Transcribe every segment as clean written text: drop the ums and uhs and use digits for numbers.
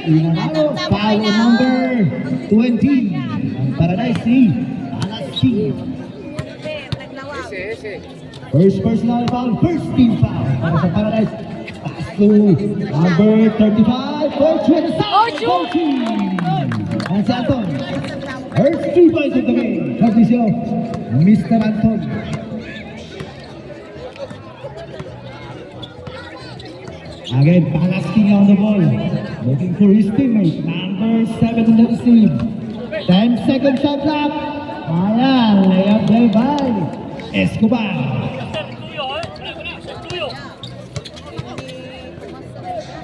Inanalo, foul number 20. Ang Paradise si Alasking. First personal foul, first team foul para sa Paradise. Pass to number 35, Coach with the foul, Coaching. And si Anton. First 3 points of the game. Courtesy of Mr. Anton. Again, Palasking on the ball. Looking for his teammate. Number 7 on the receive. 10-second shot clock. Ayan, layup play by Escobar.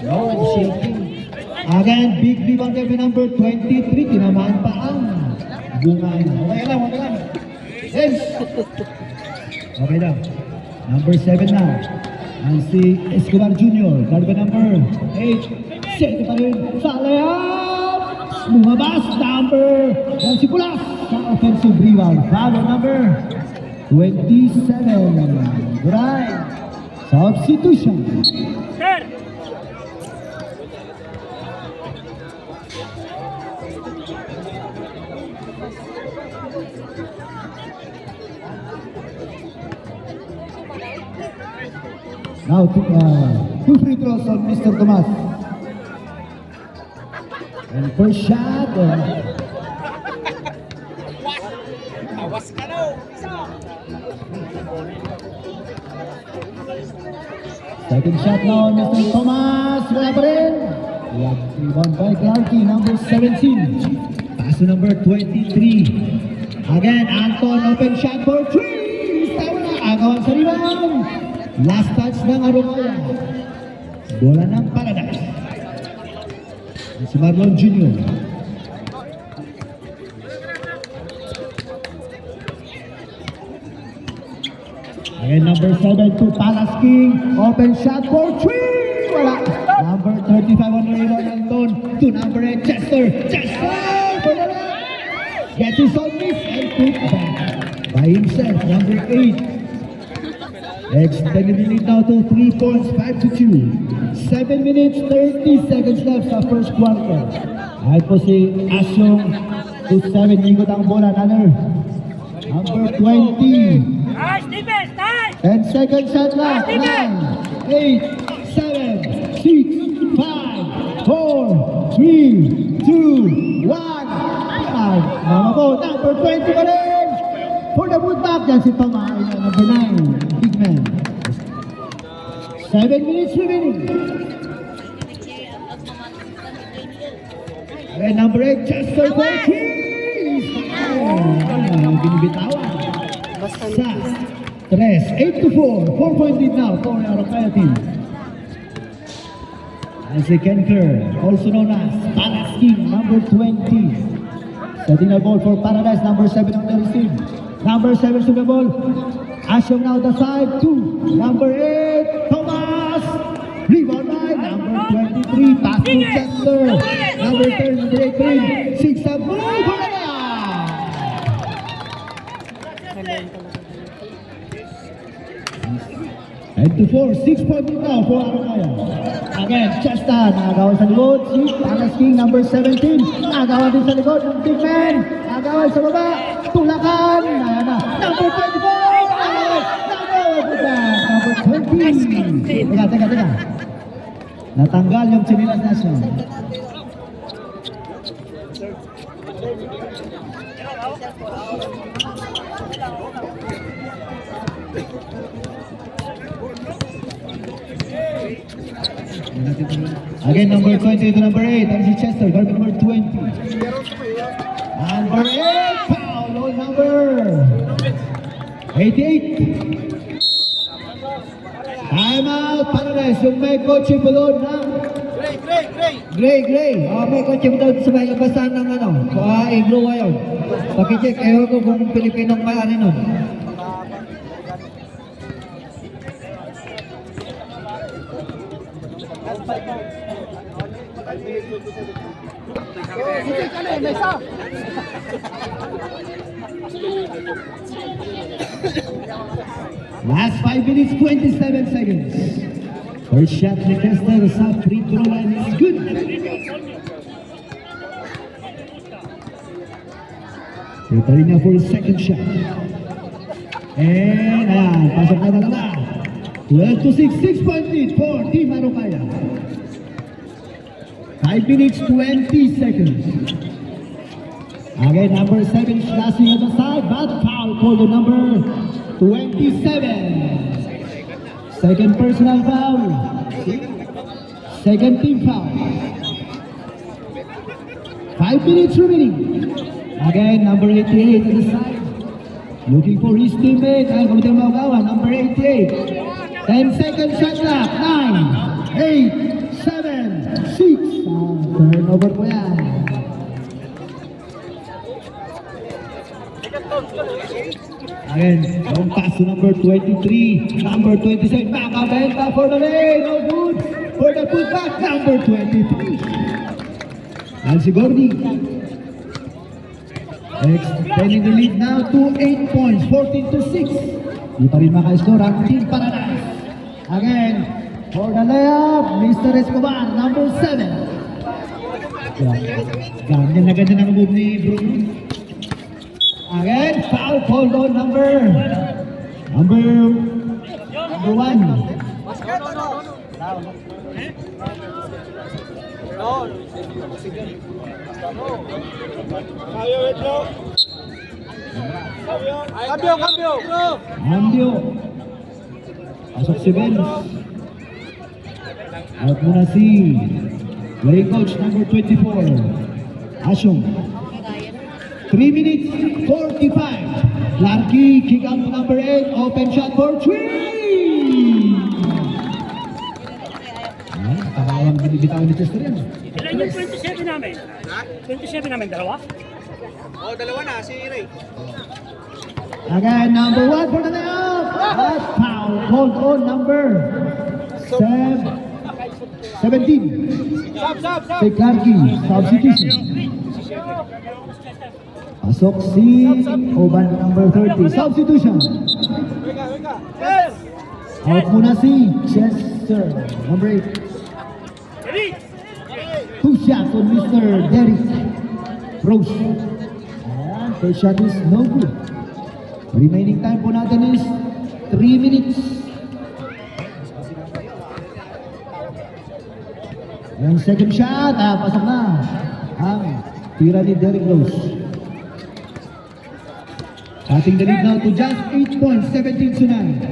No one shaking. Again, big rebound by number 23. Tinamaan pa ang bungan. Okay lang, okay lang. Yes. Okay lang. Number 7 na. Ang si Escobar Jr. Guard by number 8. Set pa rin sa layup. Lumabas. Number ang si Pulas sa offensive rebound. Foul number 27. Right. Substitution. Now, two free throws on Mr. Tomas. And first shot. Awas ka daw! Second shot now, Mr. Tomas. Wala pa rin. Rebound by Clarky, number 17. Pass to number 23. Again, Anton, open shot for 3. Tawa na, agawan sa rebound. Last touch ng Arroyo. Bola ng Paradise. Si Marlon Jr. Again, number 7 to Palasking. Open shot for 3. Wala. Number 35 on Aaron Anton to number 8, Chester. Chester! Gets his own miss and put back by himself. Number 8. Extended the lead now to 3 points, 5-2. 7 minutes, 30 seconds left sa first quarter. Ay po si Asyong to 7. Ikot ang bola. Another. Number 20. Nice defense! Nice! 10 seconds shot left. 9, 8, 7, 6, 5, 4, 3, 2, 1. Mama po, number 20 pa rin. For the putback, yan si Toma. Number 9, big man. 7 minutes remaining. And number 8, Chester Cortez. Binibitawan. Sa 3, 8-4. 4-point lead now for Arroyo team. And si Ken Kerr, also known as Palasking, number 20. Setting the ball for Paradise, number 7 on the receive. Number 7 to the ball. Asyong now the side, 2. Number 8, Thomas. Rebound by number 23, pass to Chester. Number 10, number 18, 6 up. Move for the And to 4, 6-point lead now for Arroyo. Again, Chester, nagawan sa likod. Si Palasking, number 17. Nagawan din sa likod ng big man. Nagawan sa baba. Tulakan. Ayan na. Number 24. Number 20. Teka. Natanggal yung Chinilas Nation. Again, number 20 to number 8. That is Chester. Guard number 20. Number 8. Foul on number 88. Time out. Paradise. Yung may kotse po doon na. Gray. May kotse po doon sa may labasan ng ano. Iglo ngayon. Pakicheck. Ewan ko kung Pilipinong may ano nun. Last 5 minutes, 27 seconds. First shot ni Kester sa free throw line is good. Ito rin niya for second shot. And ayan, pasok na talaga. 12-6, 6-point lead for Team Arokaya. 5 minutes, 20 seconds. Again, number 7 slashing at the side, but foul for the number 27. Second personal foul. Second team foul. 5 minutes remaining. Again, number 88 at the side. Looking for his teammate. Ay, Kapitan Maugawa, number 88. 10 seconds shot clock. 9, 8, 7, 6. Turnover po yan. Again, long pass to number 23. Number 27. Makabenta for the lane. No good. For the putback, number 23. Yan si Gordy. Extending the lead now to 8 points, 14-6. Di pa rin maka-score ang Team Paradise. Again, for the layup, Mr. Escobar, number 7. Ganyan na ganyan ang move ni Bruno. Again, foul called on number 1. Cambio. Pasok si Benz. Out muna si playing coach number 24. Asyong. 3 minutes, 45. Larky, kick out to number 8. Open shot for 3. Ang binibitaw ni Chester yan. Ilan yung 27 namin? 27 namin, dalawa? Oo, dalawa na, si Ray. Again, number 1 for the layup. That's foul called on number 17. Si Clarky, substitution. Pasok si Oban number 30, substitution. Out muna si Chester, number 8. Two shots on Mr. Derrick Rose. Ayan, first shot is no good. Remaining time po natin is 3 minutes. Ayan, second shot. Pasok na ang tira ni Derrick Rose. Cutting the lead now to just 8 points, 17-9.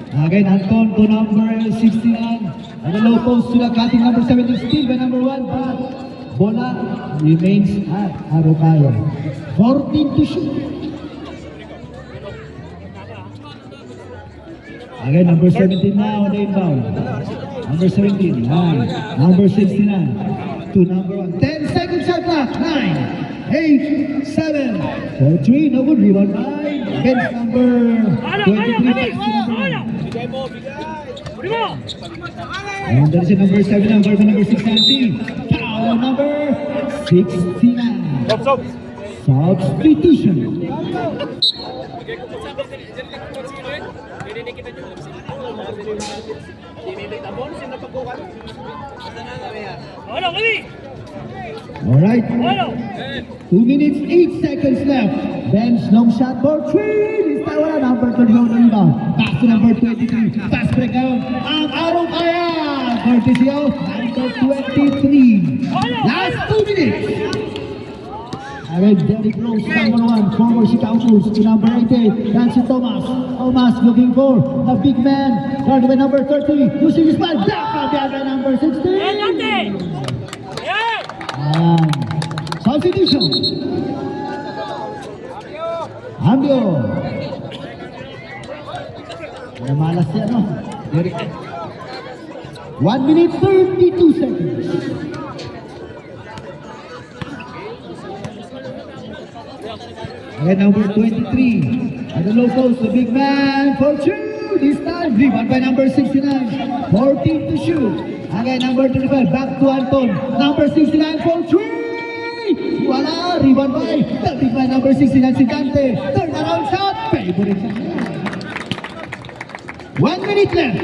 Again, Anton to number 69. And the low post to the cutting number 17, still by number 1, but bola remains at Arokaya. 14 to shoot. Again, number 17 now on the inbound. Number 17, number 69 to number 1. 10 seconds shot clock. 9, 8, 7, 4, 3. No good. Rebound by against number 23. And there is a number 7 number number 69. Foul number 69. Substitution. Alright. 2 minutes, 8 seconds left. Bench long shot for 3. This time wala number 21 na rebound. Pass to number 23. Pass break out. Ang Arokaya. Courtesy of number 23. Last 2 minutes. Again, Derrick Rose, number 1. Former Chicago Bulls to number 88. Nancy Thomas. Thomas looking for the big man. Guarded by number 30. Using his man. Back out there by number 16. Substitution. Cambio. Malas siya, no? 1 minute 32 seconds. Again, number 23. At the low post, the big man for 2. This time, rebound by number 69. 14 to shoot. Again, number 25. Back to Anton. Number 69 for 3. Wala, rebound by the big man, number 69, si Dante. Turn around shot. Favorite shot. 1 minute left.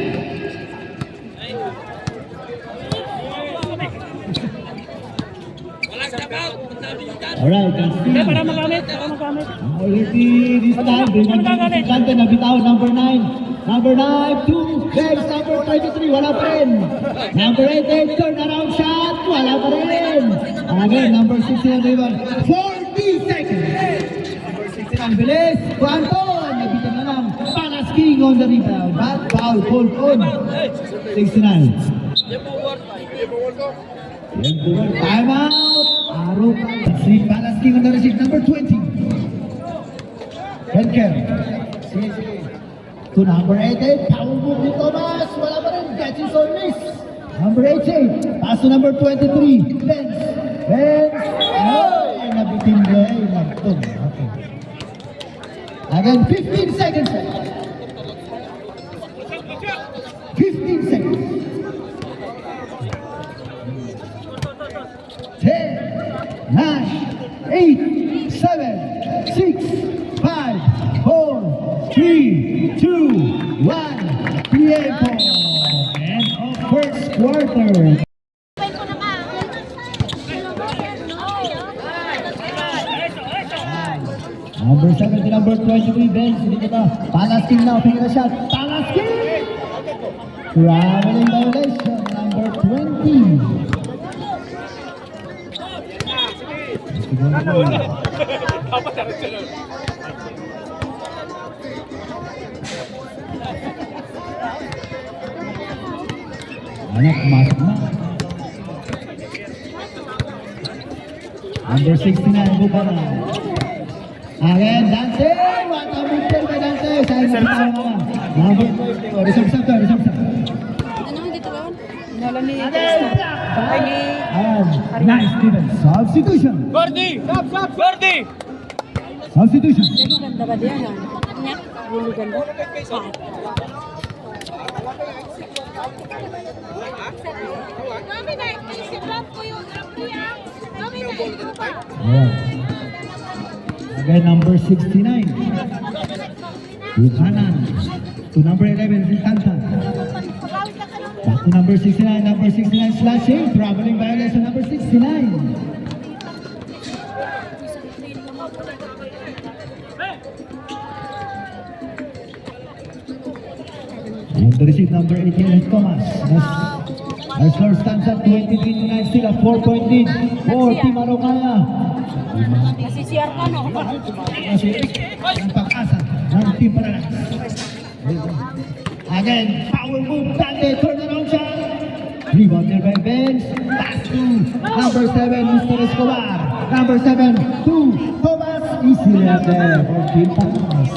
Walang tap out. Alright, let's see. Hindi, para magamit. Para magamit. Already this time, Brigante nabitaw, number 9. Number 9, 2, next, number 23, wala pa rin. Number 88, turn around shot, wala pa rin. Again, number 16, rebound, 40 seconds. Number 16, bilis, Quanton, nabitan na lang. Palasking on the rebound, bad foul, hold on. 69. Time out. Araw ka. Palasking on the receive, number 20. Henker. Sige, sige. To number 88, power move ni Thomas. Wala pa rin. Catches or miss. Number 88. Pass to number 23. Benz. Benz. Ay, nabitin niya. Ay, nagtun. Okay. Again, 15 seconds. 15 seconds. 10, 9, 8, 7, 6, 5, 4, 3, 2, 1. Tiempo. End of first quarter. Number 7 to number 23, Benz. Hindi kita. Palasking na. Finger shot. Palasking! Traveling violation. Number 20. Anak, masuk na. Number 69, buka na. Again, Dante! What a move by Dante! Sayang na bitaw naman. Number 40. Reserve to, reserve to. Ano, dito ba? Wala ni Again, Testa. Ay, ni... nice defense. Substitution. Gordy! Stop, stop! Gordy! Substitution. Ano ganda ba diyan? Nya, bulu ganda. Ayan. Again, number 69. Buchanan. To number 11, Zintantan. Back to number 69. Number 69 slashing. Traveling violation number 69. On the receive, number 18, Thomas. Our score stands at 23-9, still a 4-point lead for Team Araucaya. Nasisiyar ka, no? Kasi ang pag-asa ng Team Paranas. Again, power move, Dante, turn around shot. Rebounded by Benz. Pass to number 7, Mr. Escobar. Number 7, to Thomas. Easy left there for Team Paranas.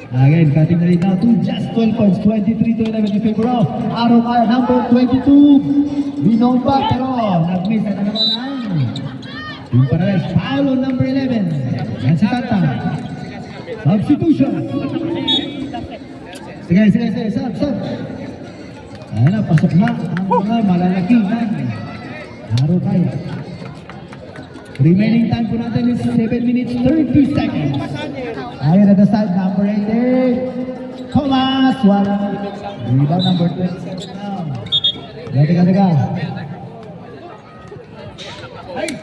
Again, cutting the lead now to just 12 points, 23-11 in favor of Araucaya. Number 22, Binomba, pero nag-miss na naman yung Paranas. Foul on number 11. Yan si Tata. Substitution. Sige, sub. Ayan na, pasok na ang mga malalaki ng Araucaya. Remaining time po natin is 7 minutes 30 seconds. Ayan at the side, number 88. Thomas, wala. Rebound number 27 now. Teka.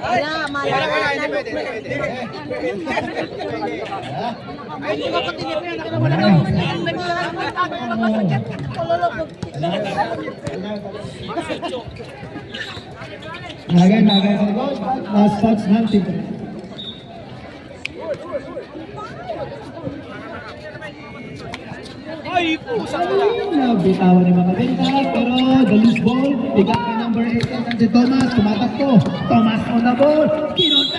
Wala, Wala, hindi pwede. Hindi ko tinipin. Again, last touch natin. Ay, pusa ko lang. Bitawan ni mga benta, pero the loose ball, bigyan kay number 8 si Thomas, tumatakbo. Thomas on the ball, kinotes!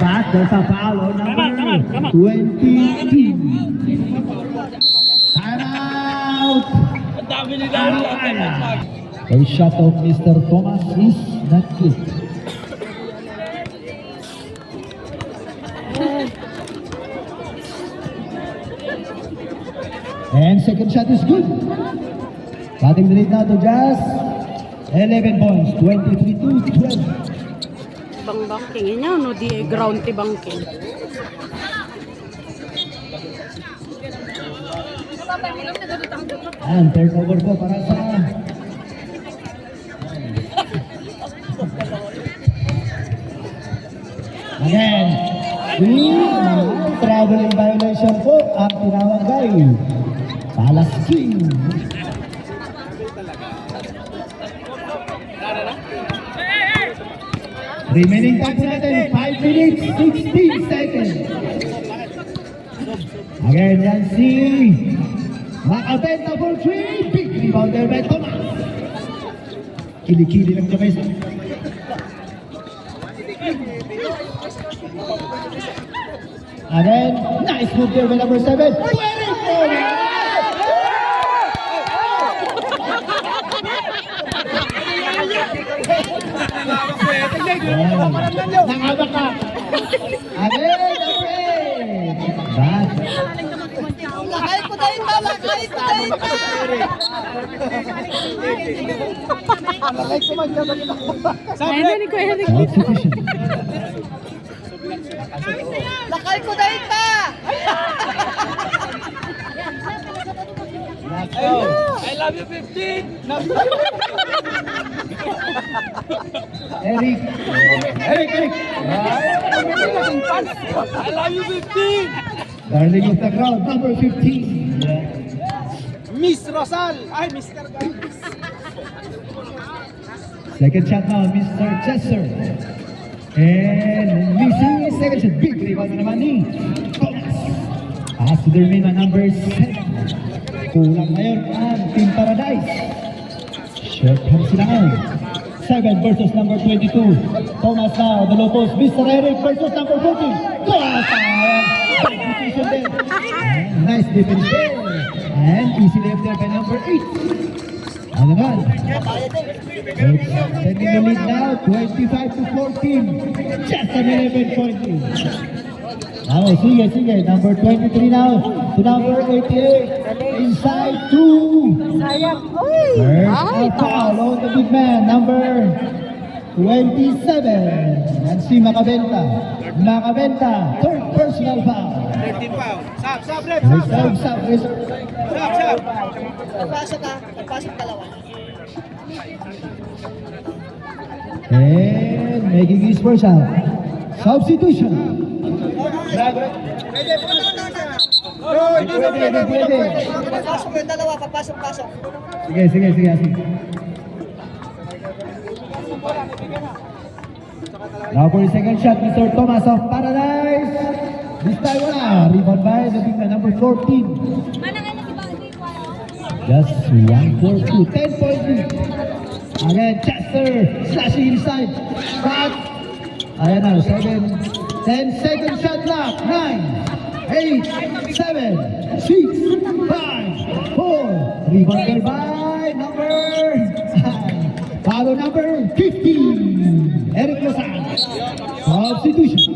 But there's a foul on number 20. Time out! Ang dami nila ulit. A shot of Mr. Thomas is not good. And second shot is good. Cutting the lead now to just 11 points, 23-12. Bang bangking niya, no? Di ground ti bangking. Ayan, turnover po para sa... Again, traveling violation po ang tinawag kay Palasking. Remaining time po natin, 5 minutes, 16 seconds. Again, yan si Macabenta for 3. Big rebounder by Thomas. Kili-kili lang siya guys. Again, nice move there by number 7. Nangabak ka. Again, number 8. Bad. Lakay ko dahil pa! Lakay ko dahil pa! Ayun ni Kuya Eric. Substitution. Lakay ko dahil pa! I love you 15. Eric. Eric. I love you 15. Darling of the crowd, number 15. Miss Rosal. Ay, Mr. Gomez. Second shot now, Mr. Chester. And missing his second shot. Big rebound na naman ni Thomas. Pass to the remainder, number 7. Kulang ngayon ang Team Paradise. Short hand sila ngayon. 7 versus number 22. Thomas now, the low post. Mr. Eric versus number 14. Thomas! Big decision there. And nice defense there. And easy left there by number 8. Ano naman? Taking the lead now, 25 to 14. Just an 11-point lead. Now, sige. Number 23 now to number 88. Inside 2. Sayang! Uy! First foul on the big man, number 27. And si Macabenta. Third personal foul. 13 foul. Sab, rep. Reserve. Sab. Nagpasok ka. Nagpasok dalawa. And making his first out. Substitution. Pwede. Papasok yung dalawa. Papasok. Sige. Now for the second shot, Mr. Thomas of Paradise. This time wala. Rebound by the big man, number 14. Just 1-4-2. 10-point lead. Again, Chester slashing inside. But, ayan na, 10 second shot clock. 9, 8, 7, 6, 5, 4. Rebound there by number 9. Follow number 15. Eric Lozano. Substitution.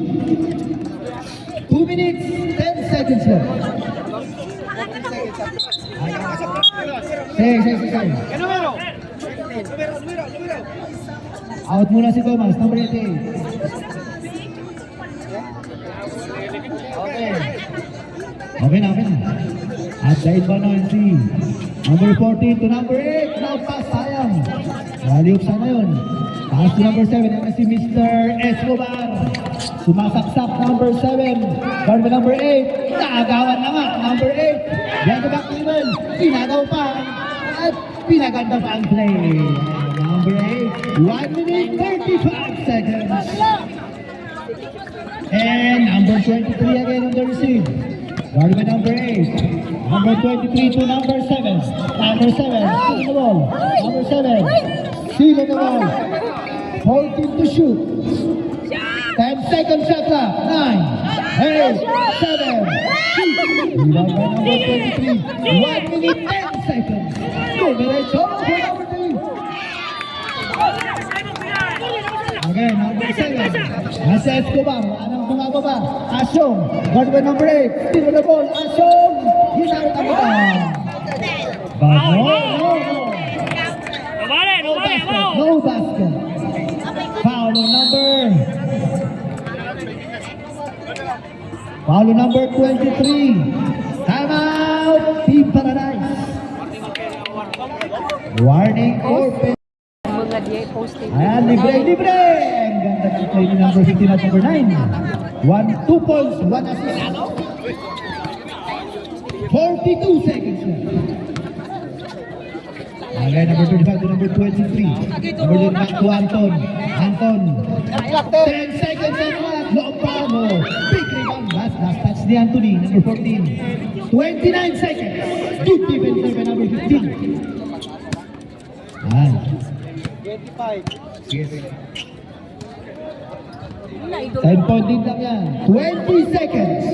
2 minutes, 10 seconds left. Sige. Numero. Out muna si Thomas, number 88. Okay na. At dahil pa naman si number 14 to number 8. Now pass, sayang. Rally-up sana yun. Pass to number 7. Yan na si Mr. Escobar. Sumasaksak number 7. Guard by number 8. Naagawan na nga. Number 8. Yan to back even. Pinagaw pa. At pinaganda pa ang play. Number 8. 1 minute 35 seconds. And number 23 again on the receive. Guard by number 8. Number 23 to number 7. Number 7. Seal the ball. Number 7. Seal the ball. 14 to shoot. 10 seconds shot clock. 9, 8, 7, 6. Rebound by number 23. 1 minute 10 seconds. 2 minutes over for number 3. Again, number 7. Nasa Escobar. Anong bumababa? Asyong. Guard by number 8. Steal the ball. Asyong. Hinawit ang bata. But no basket. Foul on number 23. Time out. Team Paradise. Warning for Mga di posting. Ayan, libre! Ang ganda ng play ni number 15 at number 9. 2 points, 1 assist. 42 seconds left. Again, number 25 to number 23. Number 2 back to Anton. Anton. 10 seconds left. Lopano. Big rebound. Last touch ni Anthony. Number 14. 29 seconds. Good defense by number 15. Ayan. 25. Sige. 10 point din lang yan. 20 seconds.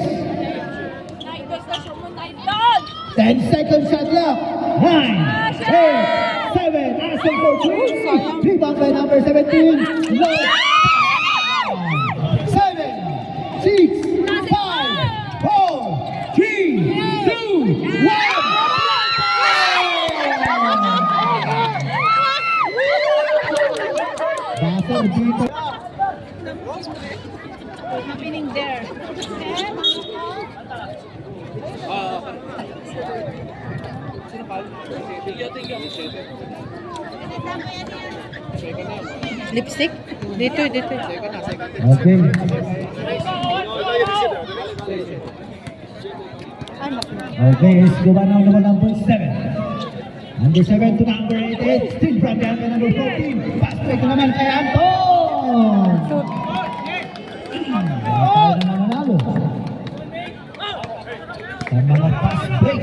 10 seconds shot left. 9, 8, 7, Arsenal for 3. Rebound by number 17. No. 7, 6, 5, 4, 3, 2, 1. Basta dito. Happening there. Lipstick? Dito. Okay. Okay, Escobar now number 7. Number 7 to number 88. Still from the angle number 14. Pass break na naman kay Anton. Tayo na nanalo. Sa mga pass break.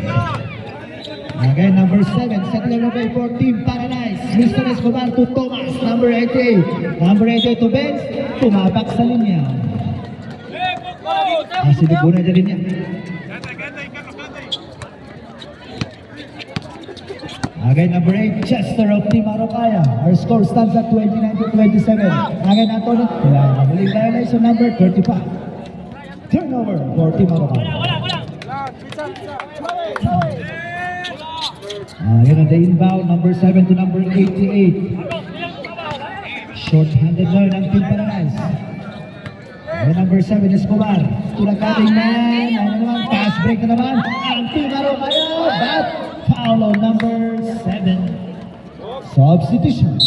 Again, number 7. Set level by 14. Paradise. Mr. Escobar to Thomas. Number 88. Number 88 to Benz. Tumabak sa linya. Siniguro na dyan niya. Again, number 8, Chester of Team Arocaya. Our score stands at 29-27. Again, Antonio. Muli violation number 35. Turnover for Team Arocaya. Again, on the inbound, number 7 to number 88. Short-handed now ng Team Paradise. Again, number 7, Escobar. Tulagating na. Ano naman, pass break na naman. Ang Team Arocaya. But foul on number 7. Substitution.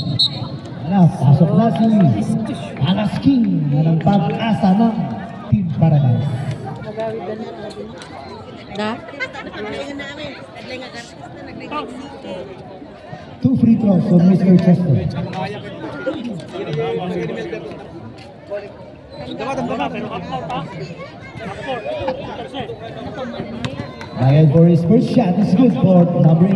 Pasok na si Alas King na ng pag-asa ng Team Paradise. Da? 2 free throws from Mr. Chester. Ayan for his first shot is good for number 8.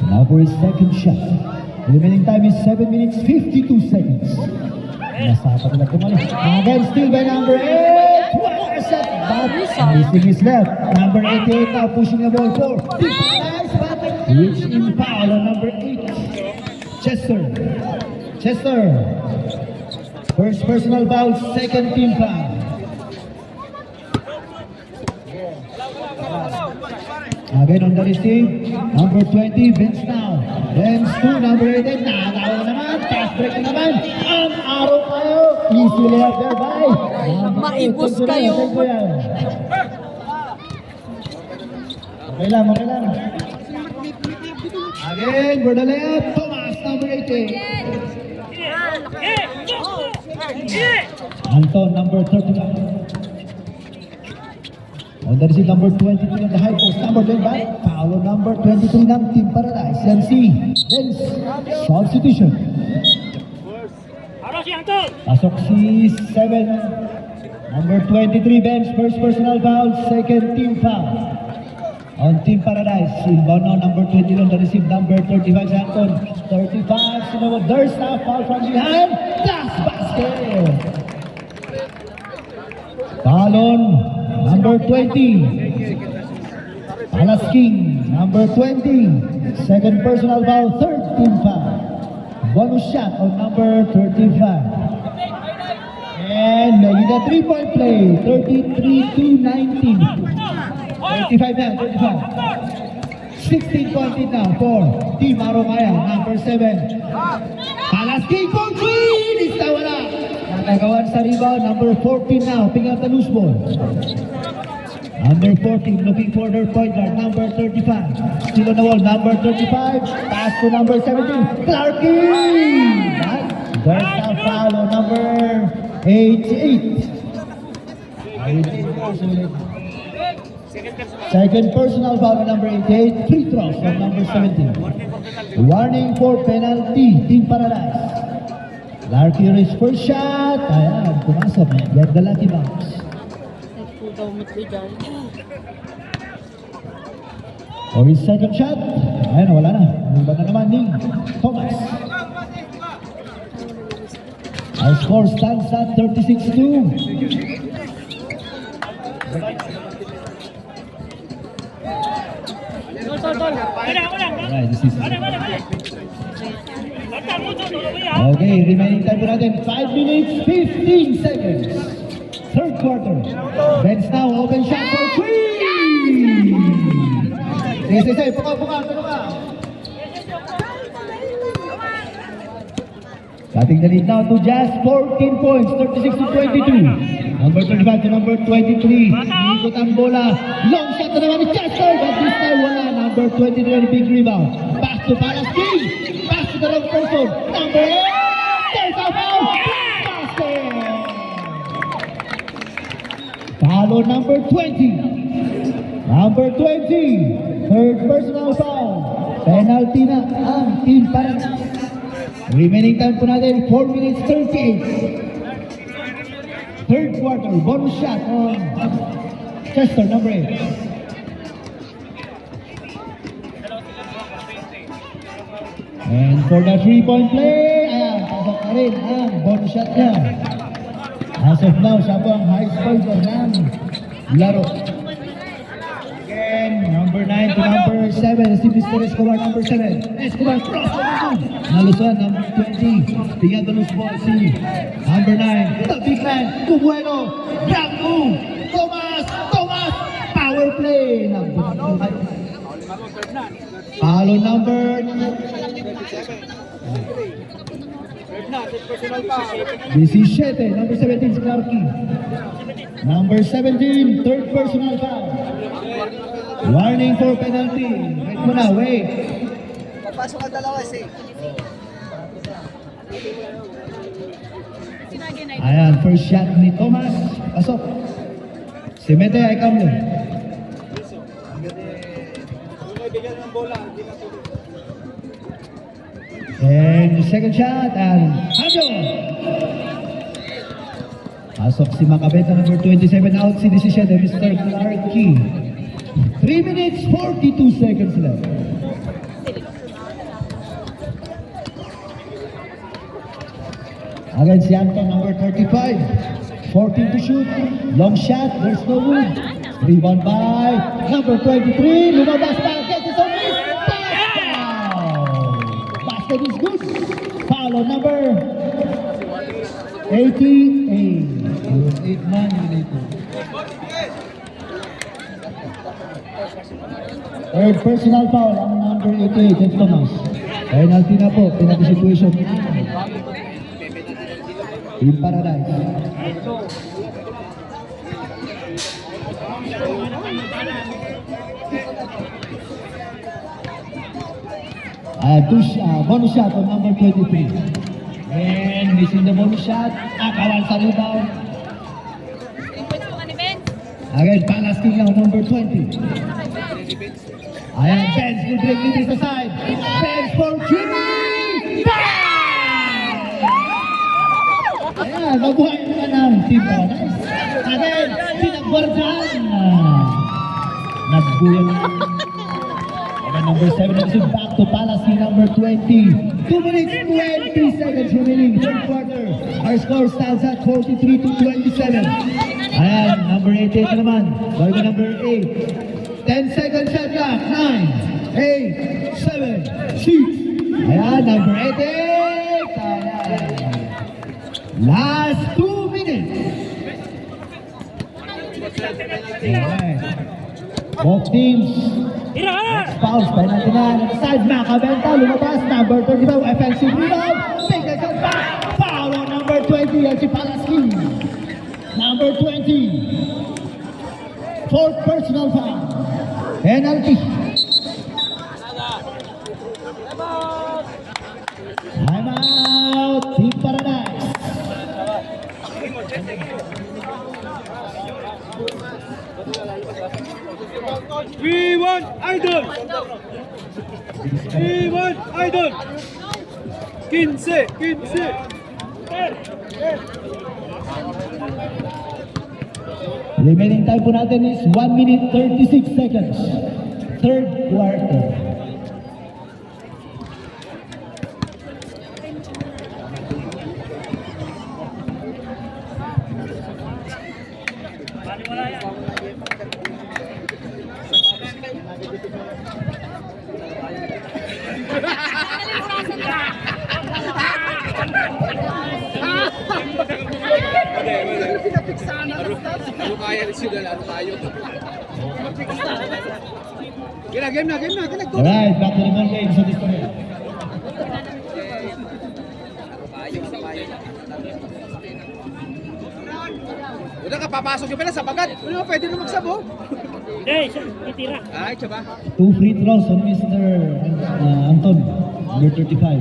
Now for his second shot. The remaining time is 7 minutes 52 seconds. Nasa pa nila kumali. Again still by number 8. What a shot! But missing his left. Number 88 now pushing the ball for nice but reach in foul on number 8. Chester. First personal foul, second team foul. Again on the receive, number 20, Vince now. Vince to number 18, nakakawa naman, pass break na naman. Ang araw kayo, easy layup there by. Maibos kayo. Okay lang. Again, for the layup, Thomas, number 18. Anton, number 35. On the receive, number 23 on the high post, number 25. Foul number 23 ng Team Paradise. Yan si Vince. Substitution. Pasok si 7. Number 23, Vince. First personal foul, second team foul. On Team Paradise, inbound now, number 20 on the receive, number 35, Anton. 35, sinawag, there's a foul from behind. Last basket. Foul on number 20. Alas King, number 20. Second personal foul, third team foul. Bonus shot on number 35. And making a 3-point play, 33-19. 35 now, 35. 16 point lead now for Team Arocaya, number 7. Alas King for 3! Lista wala. Nakagawan sa rebound, number 14 now, picking up the loose ball. Number 14 looking for their point guard, number 35. Still on the wall, number 35. Pass to number 17, Clarkie! There's a foul on number 88. Second personal foul on number 88, free throws from number 17. Warning for penalty, Team Paradise. Clarkie his first shot. Ayan, pumasok. Get the lucky box. Nagpo daw matligal. For his second shot. Ayan, wala na. Iba na naman ni Thomas. Our score stands at 36-2. Alright, this is... Okay, remaining time po natin, 5 minutes, 15 seconds. Third quarter. Benz now, open shot for three! Sige, puka, Cutting the lead now to just 14 points, 36-22. Number 35 to number 23. Ikot ang bola. Long shot na naman ni Chester, but this time wala. Number 23, big rebound. Pass to Palaski. Pass to the wrong person. Number 8. There's a foul. Basket. Foul on number 20. Number 20. Third personal foul. Penalty na ang Team Paradise. Remaining time po natin, 4 minutes 38. Third quarter, bonus shot on Chester, number 8. And for the 3-point play, ayan, pasok na rin ang bonus shot niya. As of now, siya po ang high scorer ng laro. Again, number 9 to number 7, si Mr. Escobar, number 7. Escobar, cross the line. Nalusan, number 20. Tingnan the loose ball, si number 9. The big man, Cubueno. Grab move. Thomas, power play. Follow number... This is 7, number 17, Clarkie. Number 17, third personal foul. Warning for penalty. Wait muna, wait. Papasok ang dalawa si. Ayan, first shot ni Thomas. Pasok. Si Mete ay kamlo. And second shot, and Hado. Pasok si Macabeta, number 27, out si 17, Mr. Clarkie. 3 minutes, 42 seconds left. Again, si Anton, number 35. 14 to shoot. Long shot, there's no room. Rebound by number 23. Lumabas pa, get it on me. Basket is good. Foul on number 88. 8-man, third personal foul ang number 88, Jeff Thomas. Penalty na po, penalty situation. Team Paradise. Bonus shot on number 23. And missing the bonus shot. Kawal sa rebound. Again, Palaski now, number 20. Ayan, Benz will break it sa side. Benz for Jimmy! Ayan, mabuhay naman ang Team Paradise. Again, pinagbardahan. Nagbuyang. Again, number 7, back to Palaski, number 20. 2 minutes, 20 seconds remaining, third quarter. Our score stands at 43-27. Ayan, number 88 naman. Bago number 8. 10 seconds shot clock. 9, 8, 7, 6. Ayan, number 88. Ayan. Last 2 minutes. Alright. Both teams. Fouls, penalty na. Side, Macabenta, lumabas. Number 35, offensive rebound. Take a shot back. Foul on number 20. Elsie Palaski. Number 20. Fourth personal foul. Penalty. Time out. Team Paradise. We want idol! We want idol! 15! 15! Remaining time po natin is 1 minute 36 seconds. Third quarter. Wala yan. Ano kaya ni Sugar? Ano tayo? Game na. Alright, back to the ball game sa display. Udah ka, papasok yung pala sa bagat. Ano, pwede na magsabo. Hindi, siya, itira. Ay, siya ba? 2 free throws on Mr. Anton, number 35.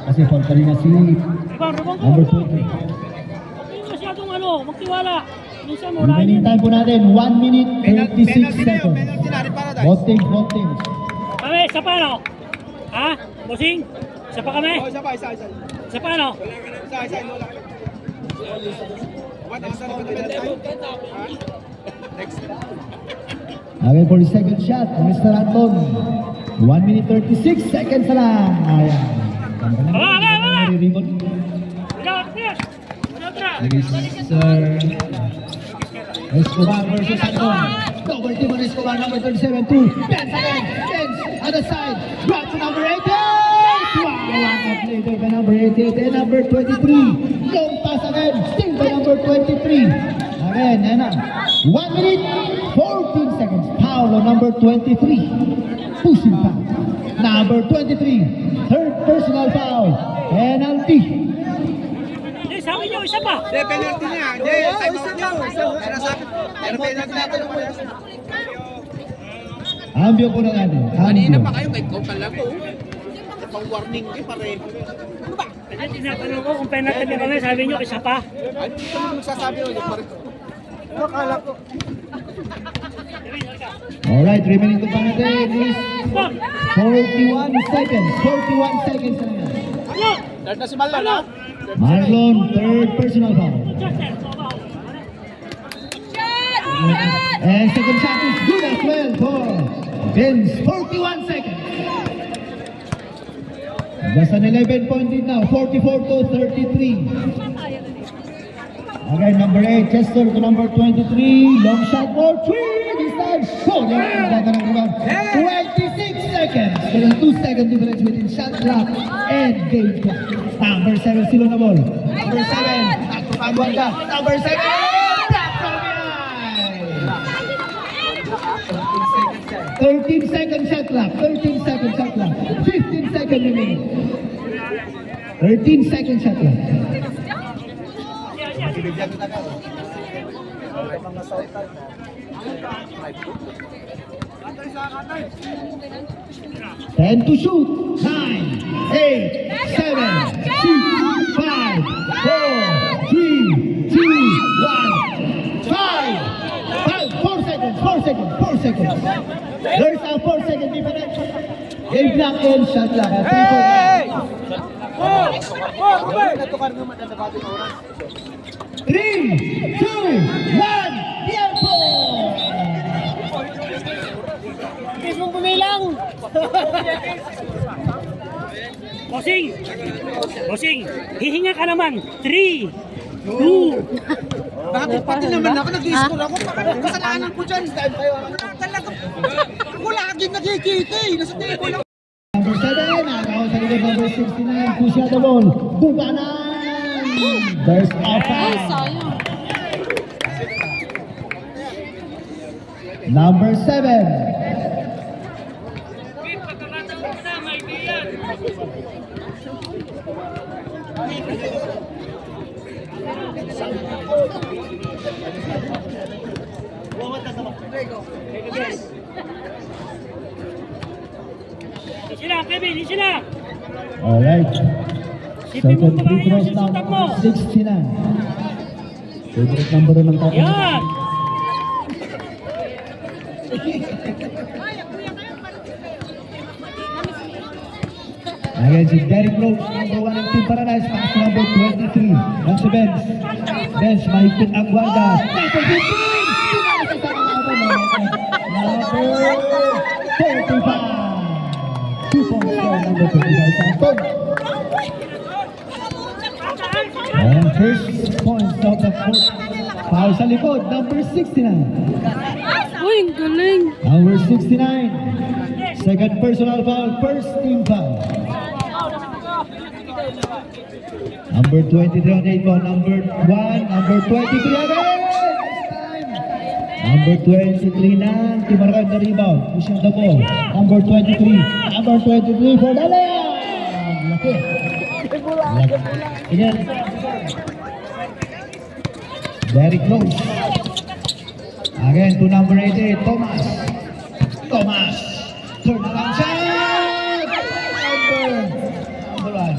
Kasi foul pa rin na si Rebound ko. number 20. Hindi masyadong magtiwala. Minsan mo, Remaining time po natin, 1 minute 36 seconds. Penalty na rin Paradise. Both teams. Kami, isa pa ano? Ha? Bossing? Isa pa kami? Oh, isa pa. Isa pa ano? Isa. Wala ka. One hour na penalty. Next. Okay, for the second shot, Mr. Anton. 1 minute 36 seconds na lang. Ayan. Wala! Rebound. Ikaw, clear! Mr. Escobar versus Anton. Double team on Escobar, number 37 to Benz again. Benz, other side. Drop to number 88. Wow, what a play by number 88 and number 23. Long pass again, still by number 23. Again, and 1 minute 14 seconds. Foul on number 23. Pushing foul. Number 23. Third personal foul. Penalty. Hindi, sabi niyo, isa pa! Hindi, penalty niya. Hindi, time out niya. Sinasabi. Pero penalty natin. Ambyo po na natin. Kanina Ambyo. pa kayo, may call lang ko. Pang warning din pareho. Ano ba? Kasi tinatanong ko kung penalty na kami, sabi niyo, isa pa. Ano magsasabi ko? Ano kala ko? Alright, remaining to pa natin is 41 seconds. 41 seconds na lang. Ano? Third na si Marlon, ha? Marlon, third personal foul. Justin, babaw. And second shot is good as well for Vince. 41 seconds. Just an 11-point lead now. 44 to 33. Again, number 8, Chester to number 23. Long shot for 3. This time, oh, rebound. 26 seconds. There is a 2-second difference between shot clock and game clock. Number 7, sila na ball. Number 7, nagpapagwan ka. Number 7, tap from behind. 13 seconds shot clock. 13 seconds shot clock. 15 seconds remaining. 13 seconds shot clock. 10 to shoot. 9, 8, 7, 6, 5, 4, 3, 2, 1. 5, 4 seconds, 4 seconds, 4 seconds. There's a 4-second difference. Game clock and shot clock. Hey! 3, 2, 1, tiempo! Mong bumilang. Bossing, hihinga ka naman. 3, 2, Bakit pati naman ako nag-i-score ako? Kasalanan ko dyan. Talaga. Ako laging nagkikita eh. Nasa table lang. Number 7, nakakaw sa likod number 69, push out the ball. Bukanan! There's a Ay, foul. sayang. Number 7. Easy lang, Kevin, easy lang. Alright. Sipin mo Second pa free kaya throws yung now, susutak mo. 69. Favorite number ng tatlo. Yan. Again, si Derrick Rose, number 1 ng Team Paradise, pass to number 23. Ang si Benz. Benz, mahigpit ang guarda. Number 15! Number 35. 2 points for number 35 sa Anton. And first points of the fourth. Foul sa likod, number 69. Uy, ang galing. Number 69. Second personal foul, first team foul. Number 23 on 8 ball, number 1, number 23 again! Number 23 na, Team Arcade na rebound, pushing the ball. Number 23 for the layup! Laki. Again. Derrick Rose. Again to number 88, Thomas. Thomas. Turn around shot! Number 1.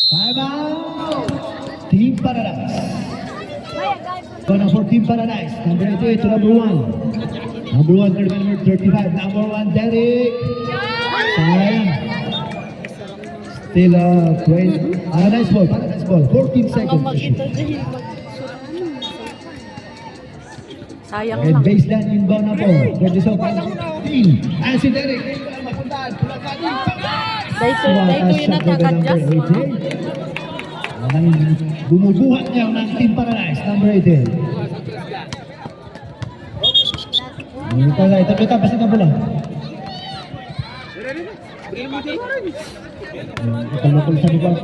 Time out. Team Paradise. Gonna for Team Paradise. Number 88 to number 1. Number 1, number 35. Number 1, Derrick. Time. Still 20. Paradise ball. 14 seconds. Sayang And lang. baseline inbound na po. Pwede sa team. And si Derrick. Dahito yung nakakadjust. Bumubuhat niya ng Team Paradise, number 18. Ito na, ito pasin na pula. Ito lokal sa likod.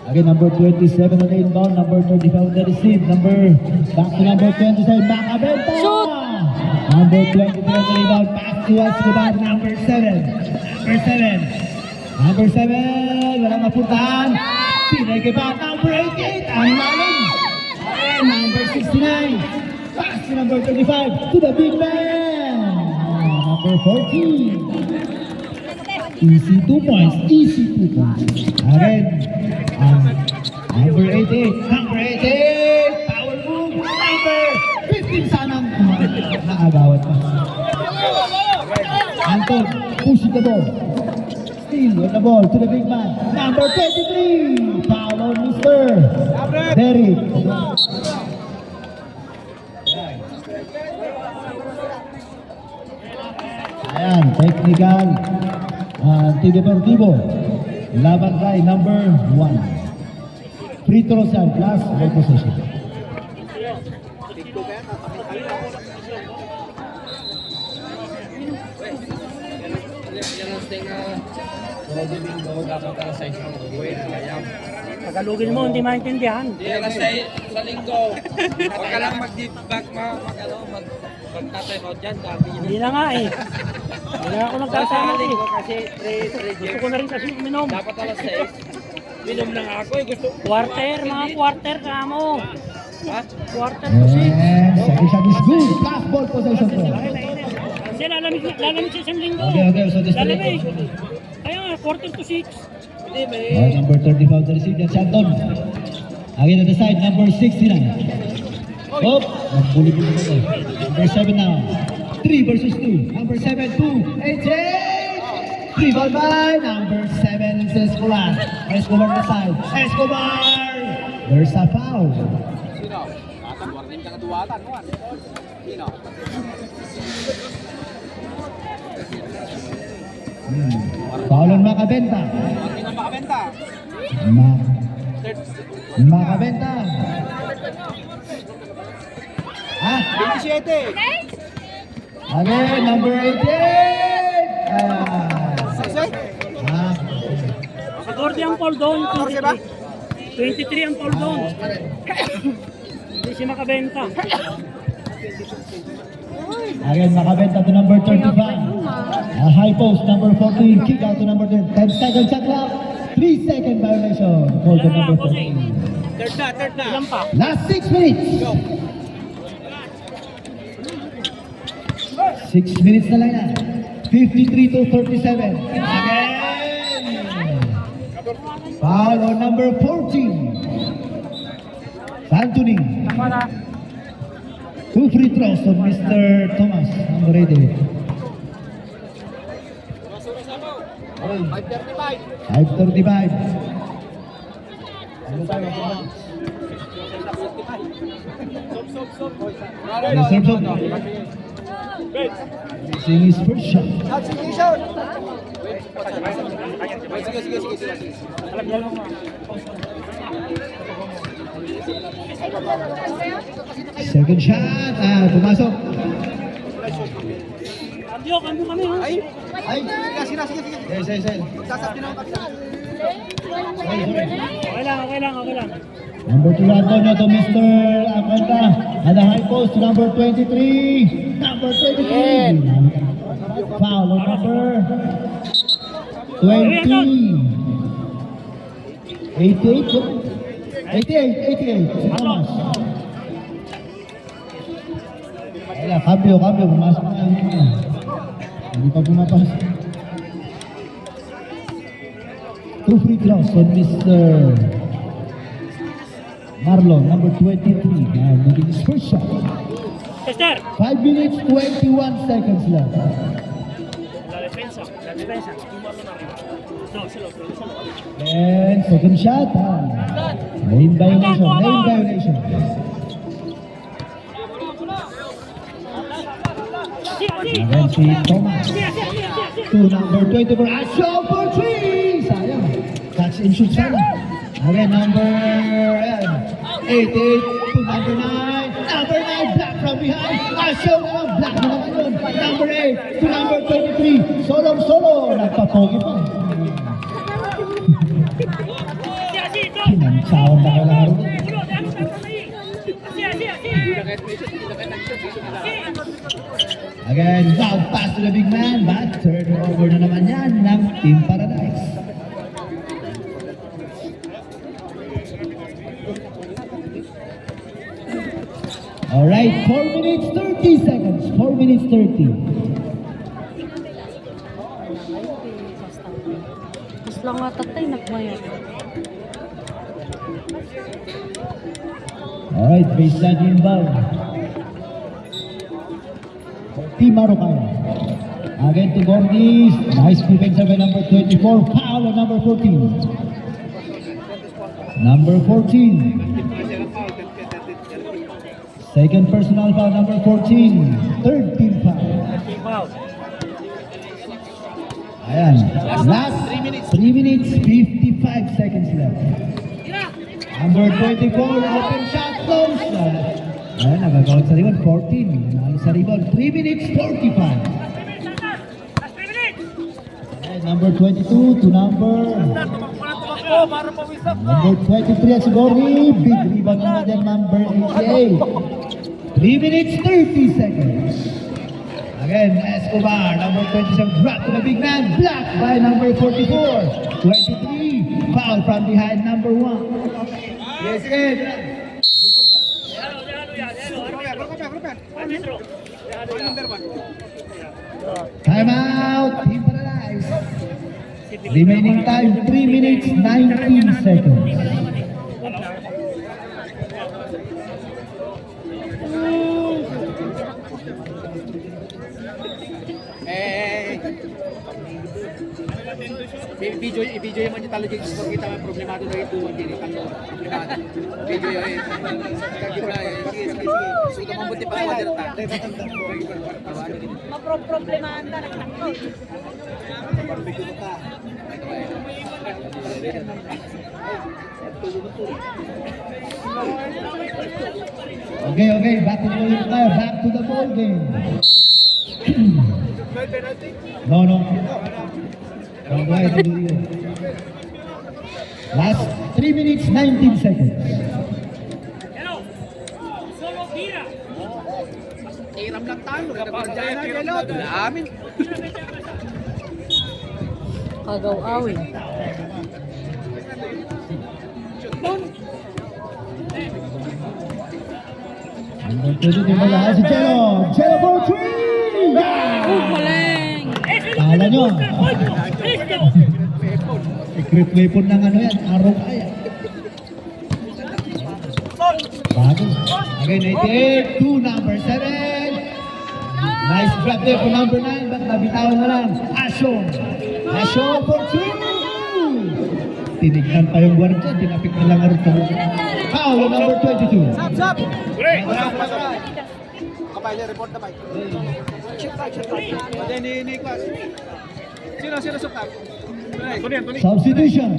Again, number 27 on the inbound, number 35 on the receive, back to number 27, Macabenta! Shoot! Number 23 on the rebound, pass to Escobar, number 7. Number 7, walang mapuntahan. Pinay ba? Number 88, ang lalim. And number 69, pass to number 35, to the big man. Number 14. Easy 2 points. Again, number 88, power move, number 15 sanang nakagawad pa. Anton, pushing the ball. Steal with the ball to the big man. Number 23, foul on Mr. Derrick. Ayan, technical. Team Deportivo. Laban kay number 1. Free throws yan, plus ball possession. Tagalogin mo, hindi maintindihan. Sa linggo, huwag ka lang mag-back magtatay mo dyan. Hindi na nga eh. Hindi na ako Sa nagkasama eh. linggo kasi 3 Gusto ko na rin kasi uminom. Dapat alas 6. Minom lang ako eh. Gusto Mga quarter ka mo. Ha? Quarter to 6. And second shot is good. Plus ball possession po. Kasi lalamig sa isang linggo. Okay, so this Lalamig. Kaya nga, quarter to 6. Hindi, may... Number 35 to receive, that's Anton. Again at the side, number 69. Oh, nagbuli-buli na ito. Number 7 now. 3 versus 2. Number 7, 2, 8, 3 ball by number 7 is Escobar. Escobar on the side. Escobar! There's a foul. Sino? Warning ka kaduwatan mo. Sino? Foul on Macabenta. Sino makabenta? Macabenta. Ah, 27. again, number 18. Sa Gordy ang foul doon. 23 ang foul doon. Hindi siya makabenta. Again, Macabenta to number 35. High post, number 14. Kick out to number 10. 10 seconds shot clock. 3-second violation for the number 14. Third na. Ilan pa? Last 6 minutes. 6 minutes na lang yan. 53 to 37. Again. Foul on number 14. Anthony. Para. 2 free throws on Mr. Thomas. Number 88. 5:35. Ano tayo? Missing his first shot. Second shot. Pumasok. Cambio kami ha. Ay. Sige. Yes. Sasabti na ako. Okay lang. Number 2 Antonio to Mr. Acanta. At the high post to number 23. Number 23. Foul on number 20. 88. Thomas. Ayan, cambio. Pumasok na. Hindi pa pumapasok. 2 free throws on Mr. Marlon, number 23. Making his first shot. Tester. 5 minutes, 21 seconds left. La defensa. No, silo. And second shot. Lane violation. Again si Thomas. To number 24. A shot for 3. Sayang. Catch and shoot sana. Again, number 88 to number 9. Number 9, black from behind. A shot naman, black naman yun. Number 8 to number 23. Solo. Nagpapogi pa. Kinansawan na kailangan rin. Again, now pass to the big man, but turnover na naman yan ng Team Paradise. Alright, 4 minutes 30 seconds. 4 minutes 30. Mas lang nga tatay, nagmayat. Alright, baseline inbound. Team Marocano. Again to Gordis. Nice defense by number 24. Foul on number 14. Number 14. Second personal foul, number 14. Third team foul. Ayan. Last 3 minutes, 55 seconds left. Number 24, open shot, close. Ayan, nagagawad sa rebound, 14. Nalo sa rebound, 3 minutes, 45. Ayan, number 22 to number 23 at Sigori. Big rebound naman din, number 88. 3 minutes, 30 seconds. Again, Escobar, number 27, drop to the big man, blocked by number 44. 23, foul from behind number 1. Yes, good. Time out, Team Paradise. Remaining time, 3 minutes, 19 seconds. Video man yung talo dito kung kita may problemado na ito, hindi rin talo. Problemado. Video yun. Sige. Sige, mabuti pa ako dito. Maproblemahan ka, nagtakot. Okay, back to the ball tayo. Back to the ball game. No. Go ahead, Julio. Last 3 minutes, 19 seconds. Hiram lang tayo. Kapag dyan na gelo. Amin. Kagaw-awin. Number 22 mula si Jello. Jello for 3! Galing! Kala nyo. Secret weapon ng ano yan, araw kaya. Bago. Again, 88 to number 7. Nice grab there for number 9, but nabitawan na lang. Asho for 2. Tinignan pa yung guardia, tinapik na lang ang rito. Foul on number 22. Sap! Kapay niya, report na ba? Hindi ko. Sino sa tap? Substitution.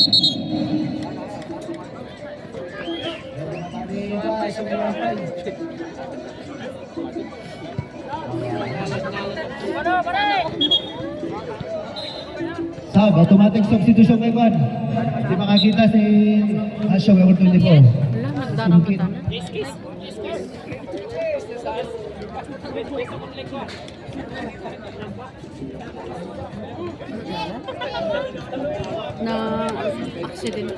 Sab, automatic substitution kay Juan. Hindi makakita si Asho, number 24. Wala, nagdarang-darang. Na accident.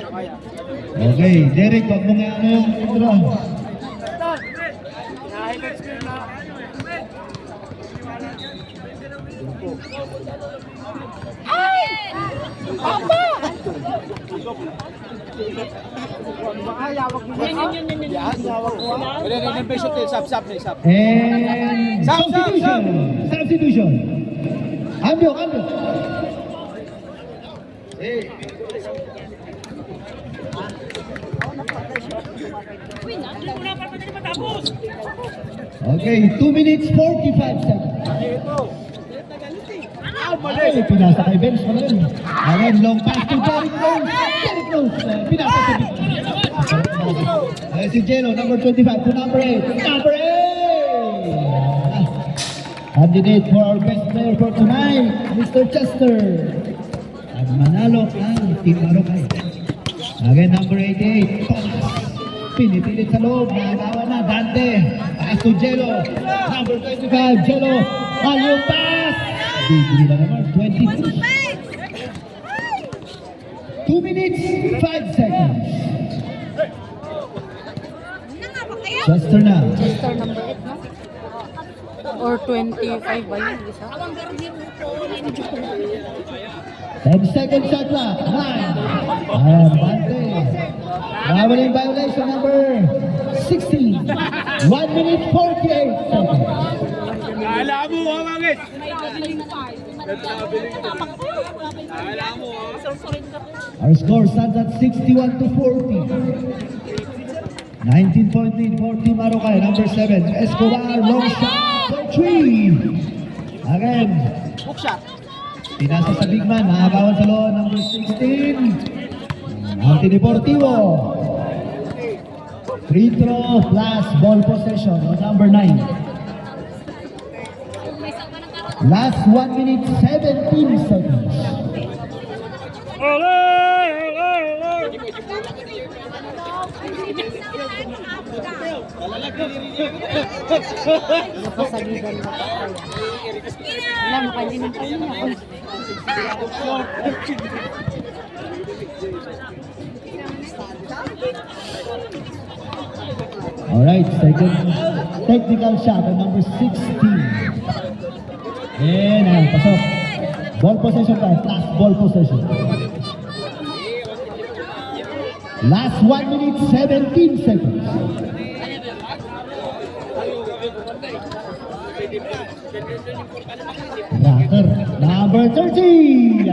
Okay, Derek, wag mo nga ano yung intro. And substitution. Cambio. Okay, 2 minutes 45 seconds. Ay, pinasa kay Benz pa rin. Again, long pass to Derek Rose. Pinasa sa big. Ay, si Jello, number 25 to number 8. Number 8! Candidate for our best player for tonight, Mr. Chester. At manalo ang Team Marokay. Again, number 88, Thomas. Pinipilit sa loob, nagawa na, Dante. Pass to Jello. Number 25, Jello. Yung pass! Bigli na naman, 23. 2 minutes, 5 seconds. Chester na. Chester number 8, no? Or 25 ba yun? Isa? 10 seconds shot clock. 9. Ayan, Dante. Traveling violation number 16. 1 minute 48 seconds. Alam mo, Mangit! Our score stands at 61 to 40. 19 point lead for Team Marokay. Number 7, Escobar, long shot for 3. Again, Hook shot. pinasa sa big man, nakagawan sa loob. Number 16, Anti Deportivo. Free throw plus ball possession on number 9. Last 1 minute 17 seconds. Napasaligan na pa. Alam mo, kanina pa yun ako. Alright, second technical shot on number 16. And pasok. Ball possession tayo, last ball possession. Last 1 minute 17 seconds. Rocker, number 30.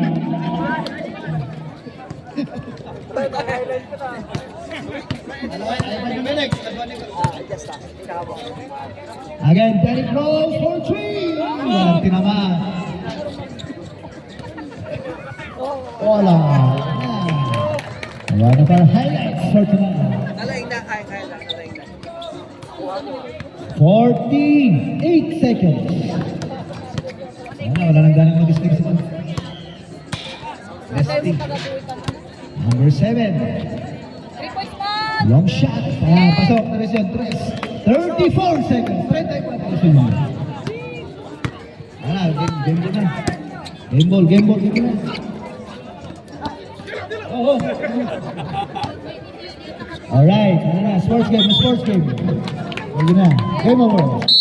Again, Derek Rose for 3. Walang tinaman. Wala. Wala para highlights for tonight. Nalaing na, nalaing na. 48 seconds. Wala nang ganang mag-skip sa kanya. Resting. Number 7. Long shot. Pasok. Tres yun. 34 seconds. 34 seconds. Game na. Game ball na. Oh. Alright. Sports game. Sige na. Game over.